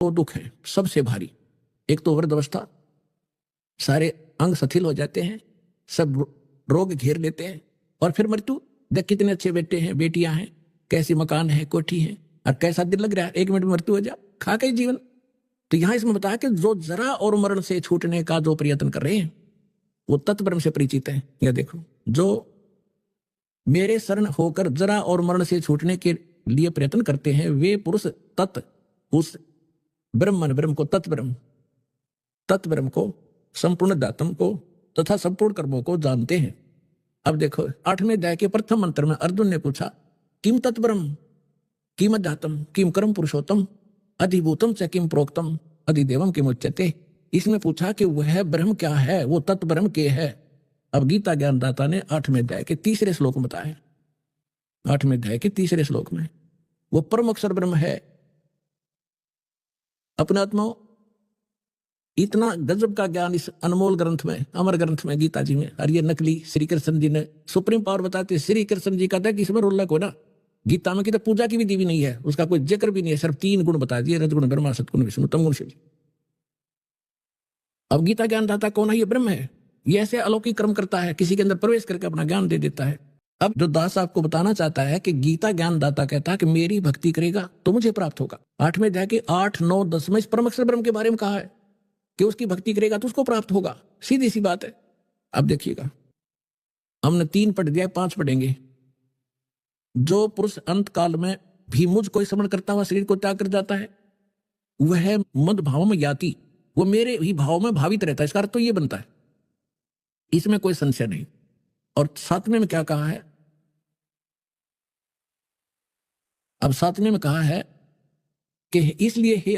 वो दुख है सबसे भारी। एक तो वृद्धावस्था, सारे अंग शिथिल हो जाते हैं, सब रोग घेर लेते हैं, और फिर मृत्यु। देख कितने अच्छे बेटे हैं, बेटियां हैं, कैसी मकान है, कोठी है, और कैसा दिन लग रहा है, 1 मिनट में मृत्यु हो जा, खा के जीवन। तो यहां इसमें बताया कि जो जरा और मरण से छूटने का जो प्रयत्न कर रहे हैं वो तत्ब्रह्म से परिचित है। यह देखो, जो मेरे शरण होकर जरा और मरण से छूटने के लिए प्रयत्न करते हैं वे पुरुष तत् उस ब्रह्म को तत्ब्रह्म को, संपूर्ण दातम को तथा संपूर्ण कर्मों को जानते हैं। अब देखो 8वें अध्याय के प्रथम मंत्र में अर्जुन ने पूछा, किम तत्ब्रह्म किम अध्यात्म किम कर्म पुरुषोत्तम अधिभूतम च किम प्रोक्तम अधिदेवम किम उच्यते। इसमें पूछा कि वह ब्रह्म क्या है, वो तत्ब्रह्म के है। अब गीता ज्ञानदाता ने 8वें अध्याय के 3रे श्लोक में बताया, 8वें अध्याय के 3रे श्लोक में वो परम अक्षर ब्रह्म है। अपने आत्मा इतना गजब का ज्ञान इस अनमोल ग्रंथ में, अमर ग्रंथ में, गीता जी में। और ये नकली श्री कृष्ण जी ने सुप्रीम पावर बताते, श्री कृष्ण जी कहता है कि इसमें रोल्ला को ना, गीता में की तो पूजा की विधि भी नहीं है, उसका कोई जिक्र भी नहीं है, सिर्फ 3 गुण बता दिए, रजगुण ब्रह्मा सतगुण विष्णु तमगुण शिव। अब गीता ज्ञानदाता कौन है? ये ब्रह्म है। ये ऐसे अलौकिक कर्म करता है, किसी के अंदर प्रवेश करके अपना ज्ञान दे देता है। अब जो दास आपको बताना चाहता है कि गीता ज्ञानदाता कहता है कि मेरी भक्ति करेगा तो मुझे प्राप्त होगा। 8वें अध्याय के 8, 9, 10 में इस परम अक्षर ब्रह्म के बारे में कहा है कि उसकी भक्ति करेगा तो उसको प्राप्त होगा। सीधी सी बात है। अब देखिएगा, हमने 3 पढ़ दिया, 5 पढ़ेंगे। जो पुरुष अंत काल में भी मुझ को स्मरण करता हुआ शरीर को त्याग कर जाता है वह मद भाव में याति, वो मेरे ही भाव में भावित रहता है। इसका अर्थ तो ये बनता है, इसमें कोई संशय नहीं। और 7वें में क्या कहा है? अब 7वें में कहा है कि इसलिए हे